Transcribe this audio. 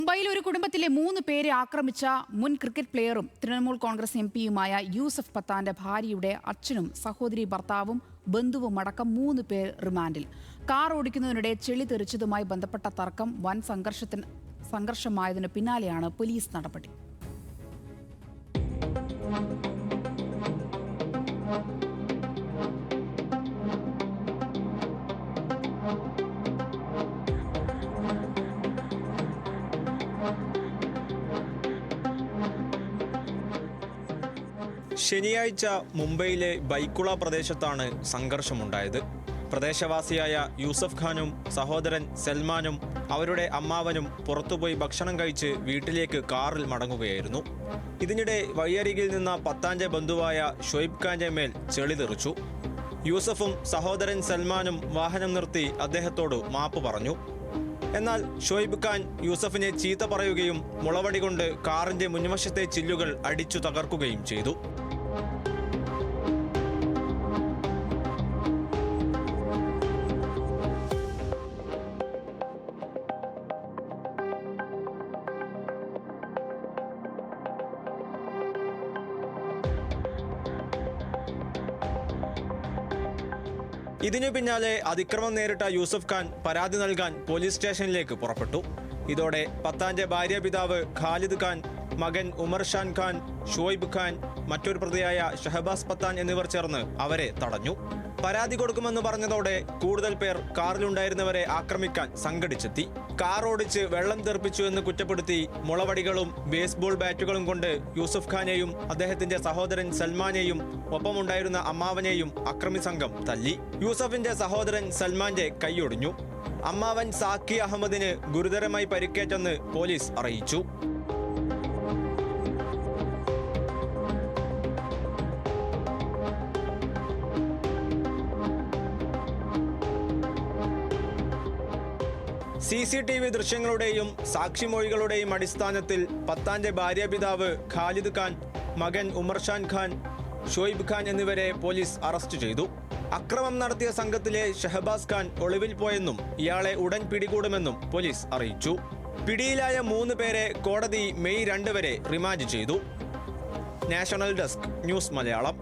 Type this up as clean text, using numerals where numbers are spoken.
മുംബൈയിൽ ഒരു കുടുംബത്തിലെ 3 പേരെ ആക്രമിച്ച മുൻ ക്രിക്കറ്റ് പ്ലെയറും തൃണമൂൽ കോൺഗ്രസ് എംപിയുമായ യൂസഫ് പത്താന്റെ ഭാര്യയുടെ അച്ഛനും സഹോദരി ഭർത്താവും ബന്ധുവും അടക്കം 3 പേർ റിമാൻഡിൽ. കാർ ഓടിക്കുന്നതിനിടെ ചെളി തെറിച്ചതുമായി ബന്ധപ്പെട്ട തർക്കം വൻ സംഘർഷമായതിനു പിന്നാലെയാണ് പോലീസ് നടപടി. ശനിയാഴ്ച മുംബൈയിലെ ബൈക്കുള പ്രദേശത്താണ് സംഘർഷമുണ്ടായത്. പ്രദേശവാസിയായ യൂസഫ് ഖാനും സഹോദരൻ സൽമാനും അവരുടെ അമ്മാവനും പുറത്തുപോയി ഭക്ഷണം കഴിച്ച് വീട്ടിലേക്ക് കാറിൽ മടങ്ങുകയായിരുന്നു. ഇതിനിടെ വഴിയരികിൽ നിന്ന പത്താന്റെ ബന്ധുവായ ഷുഐബ് ഖാന്റെ മേൽ ചെളി തെറിച്ചു. യൂസഫും സഹോദരൻ സൽമാനും വാഹനം നിർത്തി അദ്ദേഹത്തോട് മാപ്പ് പറഞ്ഞു. എന്നാൽ ഷുഐബ് ഖാൻ യൂസഫിനെ ചീത്ത പറയുകയും മുളവടി കൊണ്ട് കാറിന്റെ മുൻവശത്തെ ചില്ലുകൾ അടിച്ചു തകർക്കുകയും ചെയ്തു. ഇതിനു പിന്നാലെ അതിക്രമം നേരിട്ട യൂസഫ് ഖാൻ പരാതി നൽകാൻ പോലീസ് സ്റ്റേഷനിലേക്ക് പുറപ്പെട്ടു. ഇതോടെ പത്താന്റെ ഭാര്യാപിതാവ് ഖാലിദ് ഖാൻ, മകൻ ഉമർ ഷാൻ ഖാൻ, ഷുഐബ് ഖാൻ, മറ്റൊരു പ്രതിയായ ഷഹബാസ് പത്താൻ എന്നിവർ ചേർന്ന് അവരെ തടഞ്ഞു. പരാതി കൊടുക്കുമെന്ന് പറഞ്ഞതോടെ കൂടുതൽ പേർ കാറിലുണ്ടായിരുന്നവരെ ആക്രമിക്കാൻ സംഘടിച്ചെത്തി. കാർ ഓടിച്ച് വെള്ളം തെറിപ്പിച്ചു എന്ന് കുറ്റപ്പെടുത്തി മുളവടികളും ബേസ്ബോൾ ബാറ്റുകളും കൊണ്ട് യൂസഫ് ഖാനെയും അദ്ദേഹത്തിന്റെ സഹോദരൻ സൽമാനെയും ഒപ്പമുണ്ടായിരുന്ന അമ്മാവനെയും അക്രമി സംഘം തല്ലി. യൂസഫിന്റെ സഹോദരൻ സൽമാന്റെ കൈയൊടിഞ്ഞു. അമ്മാവൻ സാക്കി അഹമ്മദിന് ഗുരുതരമായി പരിക്കേറ്റെന്ന് പോലീസ് അറിയിച്ചു. CCTV ദൃശ്യങ്ങളുടെയും സാക്ഷിമൊഴികളുടെയും അടിസ്ഥാനത്തിൽ പത്താന്റെ ഭാര്യാപിതാവ് ഖാലിദ് ഖാൻ, മകൻ ഉമർ ഷാൻ ഖാൻ, ഷുഐബ് ഖാൻ എന്നിവരെ പോലീസ് അറസ്റ്റ് ചെയ്തു. അക്രമം നടത്തിയ സംഘത്തിലെ ഷഹബാസ് ഖാൻ ഒളിവിൽ പോയെന്നും ഇയാളെ ഉടൻ പിടികൂടുമെന്നും പോലീസ് അറിയിച്ചു. പിടിയിലായ 3 പേരെ കോടതി മെയ് 2 വരെ റിമാൻഡ് ചെയ്തു. National desk, news Malayalam.